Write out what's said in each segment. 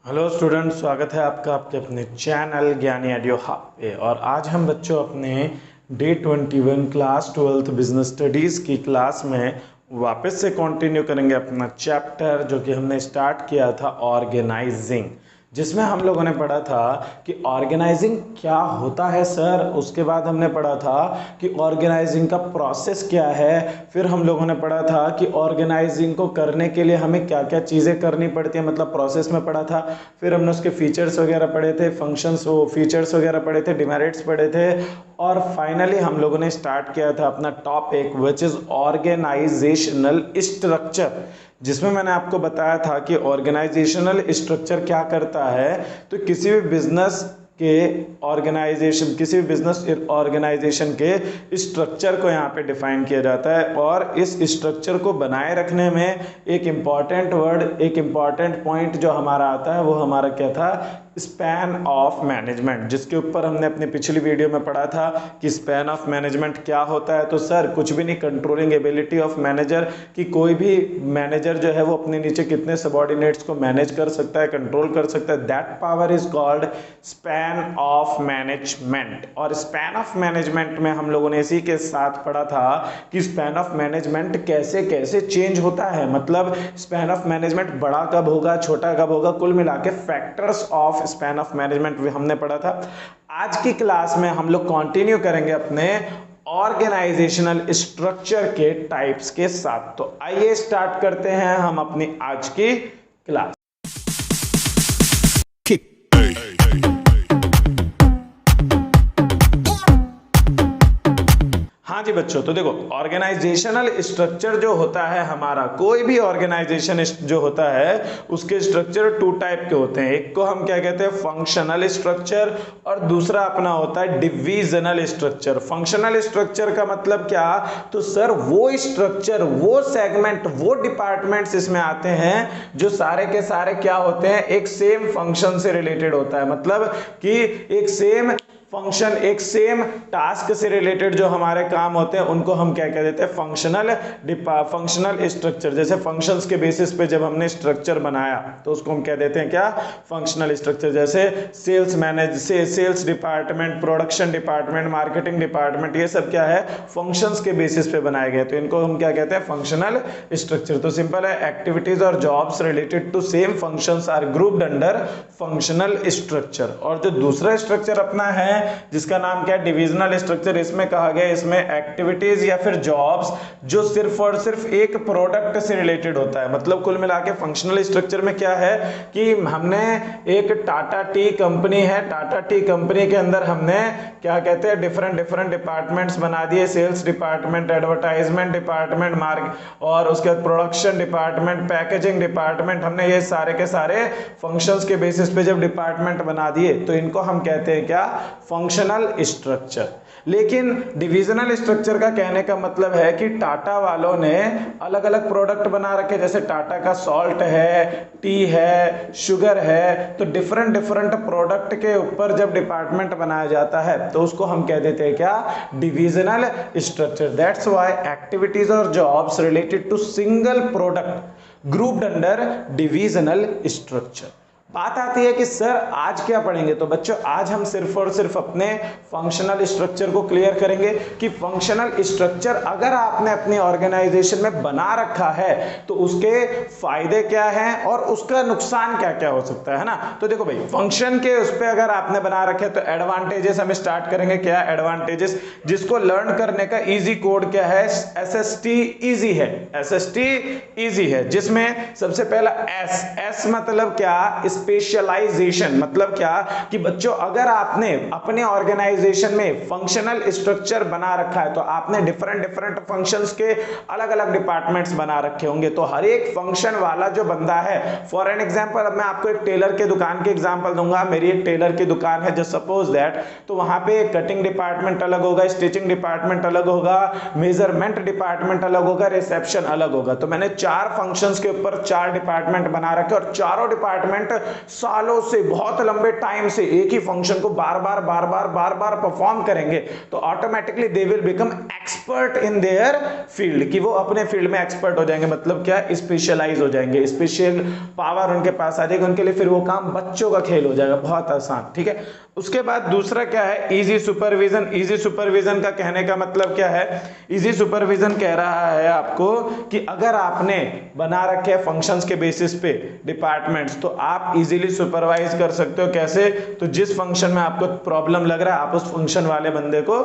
Hello student, स्वागत है आपका आपके अपने चैनल ज्ञानी एडियो हब पे। और आज हम बच्चों अपने day 21 class 12th business studies की क्लास में वापस से कंटिन्यू करेंगे अपना चैप्टर जो कि हमने स्टार्ट किया था ऑर्गेनाइजिंग, जिसमें हम लोगों ने पढ़ा था कि ऑर्गेनाइजिंग क्या होता है सर। उसके बाद हमने पढ़ा था कि ऑर्गेनाइजिंग का प्रोसेस क्या है। फिर हम लोगों ने पढ़ा था कि ऑर्गेनाइजिंग को करने के लिए हमें क्या क्या चीज़ें करनी पड़ती हैं, मतलब प्रोसेस में पढ़ा था। फिर हमने उसके फीचर्स वगैरह पढ़े थे, फंक्शंस वो फीचर्स वगैरह पढ़े थे, डिमेरिट्स पढ़े थे। और फाइनली हम लोगों ने स्टार्ट किया था अपना topic which is organisational structure, जिसमें मैंने आपको बताया था कि ऑर्गेनाइजेशनल स्ट्रक्चर क्या करता है। तो किसी भी बिजनेस ऑर्गेनाइजेशन के स्ट्रक्चर को यहाँ पे डिफाइन किया जाता है। और इस स्ट्रक्चर को बनाए रखने में एक इम्पॉर्टेंट पॉइंट जो हमारा आता है वो हमारा क्या था, स्पैन ऑफ मैनेजमेंट, जिसके ऊपर हमने अपनी पिछली वीडियो में पढ़ा था कि स्पैन ऑफ मैनेजमेंट क्या होता है। तो सर कुछ भी नहीं, कंट्रोलिंग एबिलिटी ऑफ मैनेजर, कि कोई भी मैनेजर जो है वो अपने नीचे कितने सबॉर्डिनेट्स को मैनेज कर सकता है, कंट्रोल कर सकता है, that power is called span of management. और स्पैन ऑफ मैनेजमेंट में हम लोगों ने इसी के साथ पढ़ा था कि स्पैन ऑफ मैनेजमेंट कैसे कैसे चेंज होता है, मतलब स्पैन ऑफ मैनेजमेंट बड़ा कब होगा, छोटा कब होगा, कुल मिला के factors of span of management भी हमने पढ़ा था। आज की क्लास में हम लोग कंटिन्यू करेंगे अपने ऑर्गेनाइजेशनल स्ट्रक्चर के टाइप्स के साथ। तो आइए स्टार्ट करते हैं हम अपनी आज की क्लास। हाँ जी बच्चों, तो देखो ऑर्गेनाइजेशनल स्ट्रक्चर जो होता है हमारा, कोई भी ऑर्गेनाइजेशन जो होता है उसके स्ट्रक्चर टू टाइप के होते हैं। एक को हम क्या कहते हैं, फंक्शनल स्ट्रक्चर, और दूसरा अपना होता है डिविजनल स्ट्रक्चर। फंक्शनल स्ट्रक्चर का मतलब क्या, तो सर वो स्ट्रक्चर, वो सेगमेंट, वो डिपार्टमेंट्स इसमें आते हैं जो सारे के सारे क्या होते हैं, एक सेम फंक्शन से रिलेटेड होता है। मतलब कि एक सेम फंक्शन, एक सेम टास्क से रिलेटेड जो हमारे काम होते हैं उनको हम क्या कह देते हैं, फंक्शनल स्ट्रक्चर। जैसे फंक्शंस के बेसिस पे जब हमने स्ट्रक्चर बनाया तो उसको हम कह देते हैं क्या, फंक्शनल स्ट्रक्चर। जैसे sales department, production department, marketing department, ये सब क्या है, फंक्शंस के बेसिस पे बनाए गए, तो इनको हम क्या कहते हैं, फंक्शनल स्ट्रक्चर। तो सिंपल है, एक्टिविटीज और jobs related to same functions are grouped under functional structure. और जो दूसरा स्ट्रक्चर अपना है जिसका नाम क्या है, डिविजनल स्ट्रक्चर, इसमें कहा गया इसमें एक्टिविटीज या फिर जॉब्स जो सिर्फ और सिर्फ एक प्रोडक्ट से रिलेटेड होता है। मतलब कुल मिला के फंक्शनल स्ट्रक्चर में क्या है कि हमने एक टाटा टी कंपनी है, टाटा टी कंपनी के अंदर हमने क्या कहते हैं, डिफरेंट डिपार्टमेंट्स बना दिए, सेल्स डिपार्टमेंट, एडवर्टाइजमेंट डिपार्टमेंट, और उसके बाद प्रोडक्शन डिपार्टमेंट, पैकेजिंग डिपार्टमेंट, हमने ये सारे के सारे फंक्शंस के बेसिस पे जब डिपार्टमेंट बना दिए तो इनको हम कहते हैं क्या, फंक्शनल स्ट्रक्चर। लेकिन डिविजनल स्ट्रक्चर का कहने का मतलब है कि टाटा वालों ने अलग अलग प्रोडक्ट बना रखे, जैसे टाटा का सॉल्ट है, टी है, शुगर है, तो डिफरेंट प्रोडक्ट के ऊपर जब डिपार्टमेंट बनाया जाता है तो उसको हम कह देते हैं क्या, divisional structure. That's why activities और jobs related to single product grouped under divisional structure. बात आती है कि सर आज क्या पढ़ेंगे, तो बच्चों आज हम सिर्फ और सिर्फ अपने फंक्शनल स्ट्रक्चर को क्लियर करेंगे कि फंक्शनल स्ट्रक्चर अगर आपने अपनी ऑर्गेनाइजेशन में बना रखा है तो उसके फायदे क्या हैं और उसका नुकसान क्या क्या हो सकता है ना। तो देखो भाई, फंक्शन के उस पर अगर आपने बना रखे तो एडवांटेजेस हम स्टार्ट करेंगे। क्या एडवांटेजेस, जिसको लर्न करने का इजी कोड क्या है, SST इजी है, SST इजी है, जिसमें सबसे पहला एस मतलब क्या, स्पेशलाइजेशन। मतलब क्या कि बच्चों अगर आपने अपने ऑर्गेनाइजेशन में फंक्शनल स्ट्रक्चर बना रखा है तो आपने डिफरेंट फंक्शंस के अलग अलग डिपार्टमेंट्स बना रखे होंगे, तो हर एक फंक्शन वाला जो बंदा है, फॉर एन एग्जांपल अब मैं आपको एक टेलर के दुकान की एग्जांपल दूंगा। मेरी एक टेलर की दुकान है जस्ट सपोज दैट, तो वहां पे कटिंग डिपार्टमेंट अलग होगा, स्टिचिंग डिपार्टमेंट अलग होगा, मेजरमेंट डिपार्टमेंट अलग होगा, रिसेप्शन अलग होगा। तो मैंने 4 फंक्शंस के ऊपर 4 डिपार्टमेंट बना रखे और चारों डिपार्टमेंट सालों से, बहुत लंबे टाइम से एक ही फंक्शन को बार बार परफॉर्म करेंगे तो automatically they will become expert in their field, कि वो अपने फील्ड में एक्सपर्ट हो जाएंगे, मतलब क्या, स्पेशलाइज हो जाएंगे, स्पेशल पावर उनके पास आ जाएगी, उनके लिए फिर वो काम बच्चों का खेल हो जाएगा, बहुत आसान। ठीक है, उसके बाद दूसरा क्या है, इजी सुपरविजन। इजी सुपरविजन का कहने का मतलब क्या है, इजी सुपरविजन कह रहा है आपको कि अगर आपने बना रखे हैं फंक्शंस के बेसिस पे डिपार्टमेंट्स, तो आप इजीली सुपरवाइज कर सकते हो। कैसे, तो जिस फंक्शन में आपको प्रॉब्लम लग रहा है आप उस फंक्शन वाले बंदे को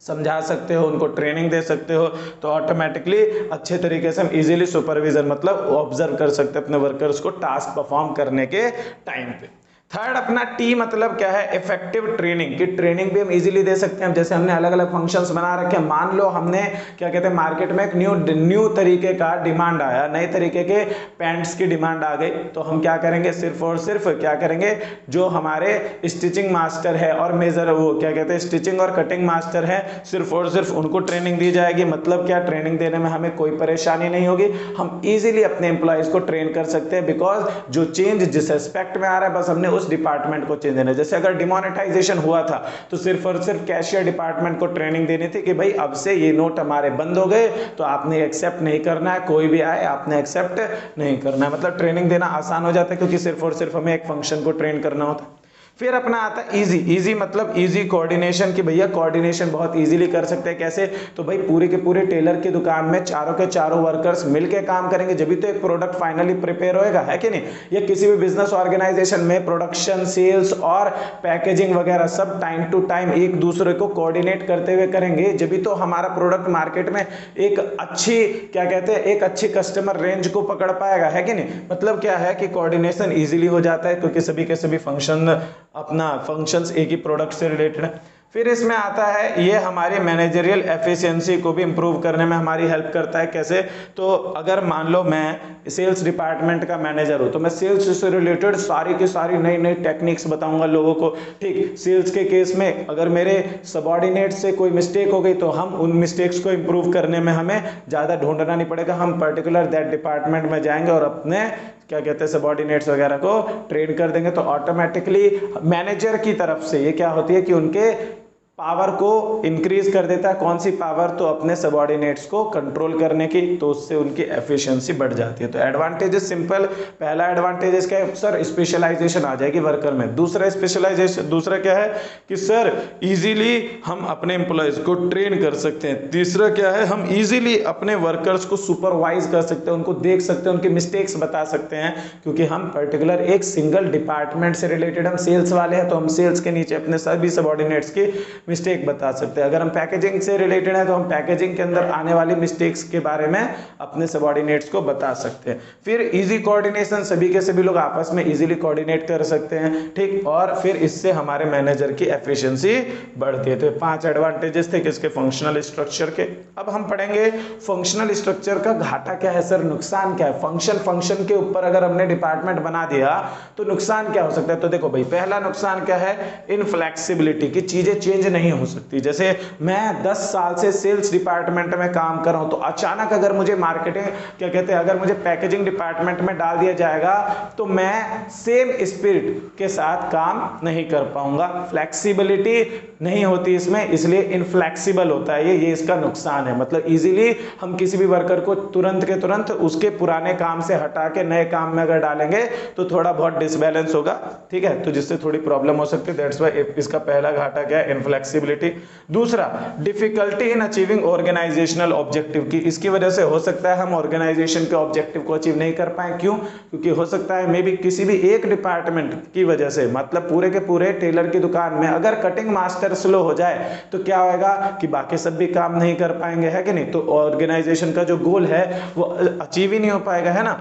समझा सकते हो, उनको ट्रेनिंग दे सकते हो, तो ऑटोमेटिकली अच्छे तरीके से हम इजीली सुपरविजन मतलब ऑब्जर्व कर सकते हैं अपने वर्कर्स को टास्क परफॉर्म करने के टाइम पे। थर्ड अपना टी मतलब क्या है, इफेक्टिव ट्रेनिंग, की ट्रेनिंग भी हम इजीली दे सकते हैं। जैसे हमने अलग अलग फंक्शंस बना रखे हैं, मान लो हमने क्या कहते हैं मार्केट में एक न्यू तरीके का डिमांड आया, नए तरीके के पैंट्स की डिमांड आ गई, तो हम क्या करेंगे, सिर्फ और सिर्फ क्या करेंगे, जो हमारे स्टिचिंग मास्टर है और मेजर वो क्या कहते हैं स्टिचिंग और कटिंग मास्टर है, सिर्फ और सिर्फ उनको ट्रेनिंग दी जाएगी। मतलब क्या, ट्रेनिंग देने में हमें कोई परेशानी नहीं होगी, हम इजीली अपने एम्प्लॉयज को ट्रेन कर सकते हैं, बिकॉज जो चेंज जिस एस्पेक्ट में आ रहा है बस हमने उस डिपार्टमेंट को चेंज देना है। जैसे अगर डिमोनेटाइजेशन हुआ था तो सिर्फ और सिर्फ कैशियर डिपार्टमेंट को ट्रेनिंग देनी थी कि भाई अब से ये नोट हमारे बंद हो गए, तो आपने एक्सेप्ट नहीं करना है, कोई भी आए आपने एक्सेप्ट नहीं करना है। मतलब ट्रेनिंग देना आसान हो जाता है क्योंकि सिर्फ और सिर्फ हमें एक फंक्शन को ट्रेन करना होता है। फिर अपना आता है इजी। इजी मतलब इजी कोऑर्डिनेशन, कि भैया कोऑर्डिनेशन बहुत इजीली कर सकते हैं। कैसे, तो भाई पूरे के पूरे टेलर की दुकान में चारों के चारों वर्कर्स मिलके काम करेंगे जब भी तो एक प्रोडक्ट फाइनली प्रिपेयर होएगा, है कि नहीं। या किसी भी बिजनेस ऑर्गेनाइजेशन में प्रोडक्शन, सेल्स और पैकेजिंग वगैरह सब टाइम टू टाइम एक दूसरे को कोऑर्डिनेट करते हुए करेंगे, जब भी तो हमारा प्रोडक्ट मार्केट में एक अच्छी क्या कहते हैं एक अच्छी कस्टमर रेंज को पकड़ पाएगा, है कि नहीं। मतलब क्या है कि कोऑर्डिनेशन इजीली हो जाता है क्योंकि सभी के सभी फंक्शन अपना फंक्शंस एक ही प्रोडक्ट से रिलेटेड है। फिर इसमें आता है ये हमारी मैनेजरियल एफिशिएंसी को भी इंप्रूव करने में हमारी हेल्प करता है। कैसे, तो अगर मान लो मैं सेल्स डिपार्टमेंट का मैनेजर हूँ तो मैं सेल्स से रिलेटेड सारी की सारी नई नई टेक्निक्स बताऊंगा लोगों को। ठीक, सेल्स के केस में अगर मेरे सबऑर्डिनेट से कोई मिस्टेक हो गई तो हम उन मिस्टेक्स को इंप्रूव करने में हमें ज़्यादा ढूंढना नहीं पड़ेगा, हम पर्टिकुलर दैट डिपार्टमेंट में जाएंगे और अपने क्या कहते हैं सबऑर्डिनेट्स वगैरह को ट्रेन कर देंगे। तो ऑटोमेटिकली मैनेजर की तरफ से ये क्या होती है कि उनके पावर को इंक्रीज कर देता है। कौन सी पावर, तो अपने सबऑर्डिनेट्स को कंट्रोल करने की, तो उससे उनकी एफिशिएंसी बढ़ जाती है। तो एडवांटेजेस सिंपल, पहला एडवांटेजेस क्या है सर, स्पेशलाइजेशन आ जाएगी वर्कर में। दूसरा स्पेशलाइजेशन, दूसरा क्या है कि सर इजीली हम अपने एम्प्लॉयज को ट्रेन कर सकते हैं। तीसरा क्या है, हम इजीली अपने वर्कर्स को सुपरवाइज कर सकते हैं, उनको देख सकते हैं, उनके मिस्टेक्स बता सकते हैं, क्योंकि हम पर्टिकुलर एक सिंगल डिपार्टमेंट से रिलेटेड, हम सेल्स वाले हैं तो हम सेल्स के नीचे अपने सभी सबऑर्डिनेट्स की मिस्टेक बता सकते हैं। अगर हम पैकेजिंग से रिलेटेड है तो हम पैकेजिंग के अंदर आने वाली मिस्टेक्स के बारे में अपने सबऑर्डिनेट्स को बता सकते हैं। फिर इजी कोऑर्डिनेशन, सभी के सभी लोग आपस में इजीली कोऑर्डिनेट कर सकते हैं। ठीक, और फिर इससे हमारे मैनेजर की एफिशिएंसी बढ़ती है। तो 5 एडवांटेजेस थे किसके, फंक्शनल स्ट्रक्चर के। अब हम पढ़ेंगे फंक्शनल स्ट्रक्चर का घाटा क्या है सर, नुकसान क्या है। फंक्शन के ऊपर अगर हमने डिपार्टमेंट बना दिया तो नुकसान क्या हो सकता है। तो देखो भाई, पहला नुकसान क्या है, इनफ्लेक्सिबिलिटी, की चीजें चेंज नहीं हो सकती। जैसे मैं 10 साल से सेल्स डिपार्टमेंट में काम कर रहा हूं तो अचानक अगर मुझे मार्केटिंग क्या कहते हैं अगर मुझे पैकेजिंग डिपार्टमेंट में डाल दिया जाएगा तो मैं सेम स्पिरिट के साथ काम नहीं कर पाऊंगा। फ्लेक्सिबिलिटी नहीं होती इसमें, इसलिए इनफ्लेक्सिबल होता है ये इसका नुकसान है। मतलब इजीली हम किसी भी वर्कर को तुरंत के तुरंत उसके पुराने काम से हटा के नए काम में अगर डालेंगे तो थोड़ा बहुत डिसबैलेंस होगा, ठीक है, तो जिससे थोड़ी प्रॉब्लम हो सकती है। दैट्स व्हाई इसका पहला घाटा क्या है, इनफ्लेक्सिबिलिटी। दूसरा, difficulty in achieving organisational objective, की इसकी वजह से हो सकता है हम ऑर्गेनाइजेशन के ऑब्जेक्टिव को अचीव नहीं कर पाए। क्यों, क्योंकि हो सकता है मे बी किसी भी एक डिपार्टमेंट की वजह से, मतलब पूरे के पूरे टेलर की दुकान में अगर कटिंग मास्टर स्लो हो जाए तो क्या होगा कि बाकी सब भी काम नहीं कर पाएंगे, है कि नहीं। तो ऑर्गेनाइजेशन का जो गोल है वो अचीव ही नहीं हो पाएगा, है ना।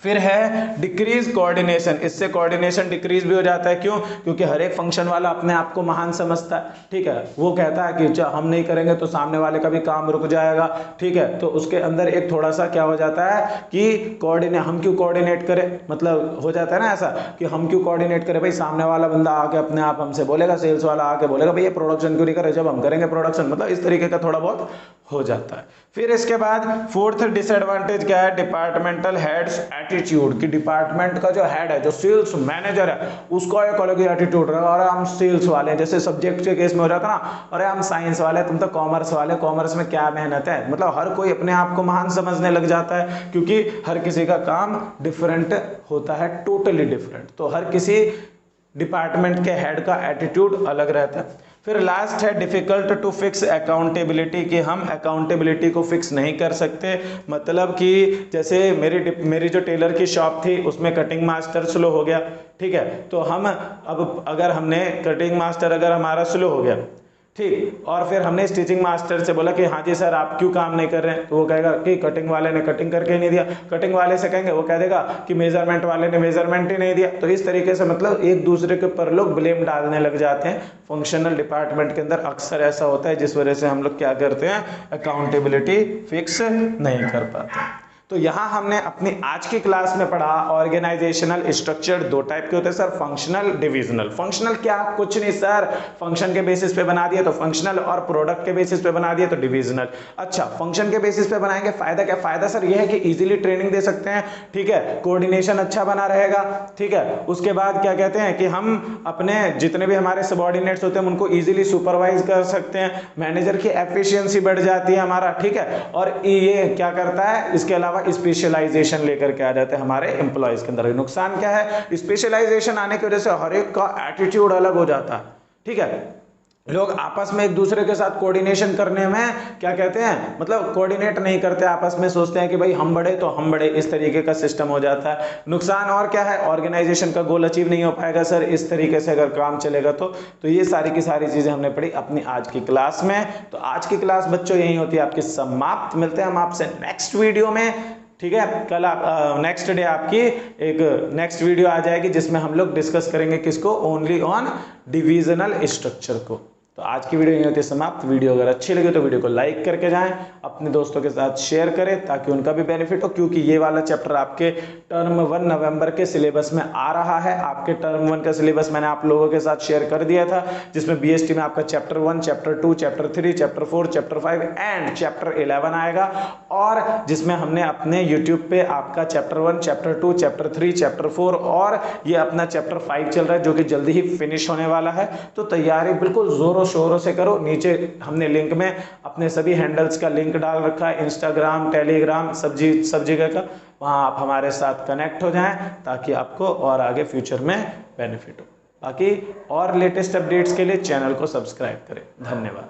फिर है डिक्रीज कोऑर्डिनेशन, इससे कोऑर्डिनेशन डिक्रीज भी हो जाता है। क्यों, क्योंकि हर एक फंक्शन वाला अपने आप को महान समझता है, ठीक है, वो कहता है कि हम नहीं करेंगे तो सामने वाले का भी काम रुक जाएगा, ठीक है। तो उसके अंदर एक थोड़ा सा क्या हो जाता है कि हम क्यों कोऑर्डिनेट करें, मतलब हो जाता है ना ऐसा कि हम क्यों कोऑर्डिनेट करें, भाई सामने वाला बंदा आके अपने आप हमसे बोलेगा, सेल्स वाला आके बोलेगा भाई ये प्रोडक्शन क्यों नहीं करे जब हम करेंगे प्रोडक्शन, मतलब इस तरीके का थोड़ा बहुत हो जाता है। फिर इसके बाद फोर्थ डिसएडवांटेज क्या है, डिपार्टमेंटल हेड्स एटीट्यूड कि डिपार्टमेंट का जो हेड है, जो सेल्स मैनेजर है, उसका एक अलग ही एटीट्यूड रहेगा। अरे हम सेल्स वाले, जैसे सब्जेक्ट के केस में हो जाता ना, अरे हम साइंस वाले, तुम तो कॉमर्स वाले, कॉमर्स में क्या मेहनत है। मतलब हर कोई अपने आप को महान समझने लग जाता है, क्योंकि हर किसी का काम डिफरेंट होता है, टोटली डिफरेंट। तो हर किसी डिपार्टमेंट के हेड का एटीट्यूड अलग रहता है। फिर लास्ट है डिफिकल्ट टू फिक्स अकाउंटेबिलिटी, कि हम अकाउंटेबिलिटी को फिक्स नहीं कर सकते। मतलब कि जैसे मेरी जो टेलर की शॉप थी, उसमें कटिंग मास्टर स्लो हो गया, ठीक है, तो हम अब अगर हमने कटिंग मास्टर अगर हमारा स्लो हो गया, ठीक, और फिर हमने स्टिचिंग मास्टर से बोला कि हाँ जी सर आप क्यों काम नहीं कर रहे हैं, तो वो कहेगा कि कटिंग वाले ने कटिंग करके ही नहीं दिया। कटिंग वाले से कहेंगे, वो कह देगा कि मेजरमेंट वाले ने मेजरमेंट ही नहीं दिया। तो इस तरीके से मतलब एक दूसरे के ऊपर लोग ब्लेम डालने लग जाते हैं। फंक्शनल डिपार्टमेंट के अंदर अक्सर ऐसा होता है, जिस वजह से हम लोग क्या करते हैं, अकाउंटेबिलिटी फिक्स नहीं कर पाते। तो यहाँ हमने अपनी आज की क्लास में पढ़ा ऑर्गेनाइजेशनल स्ट्रक्चर दो टाइप के होते हैं सर, फंक्शनल, डिविजनल। फंक्शनल क्या, कुछ नहीं सर, फंक्शन के बेसिस पे बना दिया तो फंक्शनल, और प्रोडक्ट के बेसिस पे बना दिया तो डिविजनल। अच्छा, फंक्शन के बेसिस पे बनाएंगे, फायदा क्या, फायदा सर ये है कि इजीली ट्रेनिंग दे सकते हैं, ठीक है, कोऑर्डिनेशन अच्छा बना रहेगा, ठीक है। उसके बाद क्या कहते हैं कि हम अपने जितने भी हमारे सबऑर्डिनेट्स होते हैं उनको इजीली सुपरवाइज कर सकते हैं, मैनेजर की एफिशिएंसी बढ़ जाती है हमारा, ठीक है। और ये क्या करता है, इसके अलावा स्पेशलाइजेशन लेकर के आ जाते हैं हमारे एम्प्लॉयज के अंदर। नुकसान क्या है, स्पेशलाइजेशन आने की वजह से हर एक का एटीट्यूड अलग हो जाता है, ठीक है। लोग आपस में एक दूसरे के साथ कोऑर्डिनेशन करने में क्या कहते हैं, मतलब कोऑर्डिनेट नहीं करते, आपस में सोचते हैं कि भाई हम बड़े तो हम बड़े, इस तरीके का सिस्टम हो जाता है। नुकसान और क्या है, ऑर्गेनाइजेशन का गोल अचीव नहीं हो पाएगा सर, इस तरीके से अगर काम चलेगा तो ये सारी की सारी चीजें हमने पढ़ी अपनी आज की क्लास में। तो आज की क्लास बच्चों यही होती है आपकी समाप्त। मिलते हैं हम आपसे नेक्स्ट वीडियो में, ठीक है। कल आप नेक्स्ट डे आपकी एक नेक्स्ट वीडियो आ जाएगी, जिसमें हम लोग डिस्कस करेंगे किसको, ओनली ऑन डिविजनल स्ट्रक्चर को। तो आज की वीडियो यहीं होती है समाप्त। वीडियो अगर अच्छी लगी तो वीडियो को लाइक करके जाएं, अपने दोस्तों के साथ शेयर करें ताकि उनका भी बेनिफिट हो, क्योंकि ये वाला चैप्टर आपके टर्म 1 नवंबर के सिलेबस में आ रहा है। आपके टर्म 1 का सिलेबस मैंने आप लोगों के साथ शेयर कर दिया था, जिसमें बीएसटी में आपका chapter 1, chapter 2, chapter 3, chapter 4, chapter 5 and chapter 11 आएगा, और जिसमें हमने अपने यूट्यूब पे आपका चैप्टर 1, चैप्टर 2, चैप्टर 3, चैप्टर 4 और ये अपना चैप्टर 5 चल रहा है, जो कि जल्दी ही फिनिश होने वाला है। तो तैयारी बिल्कुल जोरों शोरों से करो। नीचे हमने लिंक में अपने सभी हैंडल्स का लिंक डाल रखा है, इंस्टाग्राम, टेलीग्राम, सब जगह का, वहां आप हमारे साथ कनेक्ट हो जाएं ताकि आपको और आगे फ्यूचर में बेनिफिट हो। बाकी और लेटेस्ट अपडेट्स के लिए चैनल को सब्सक्राइब करें। धन्यवाद।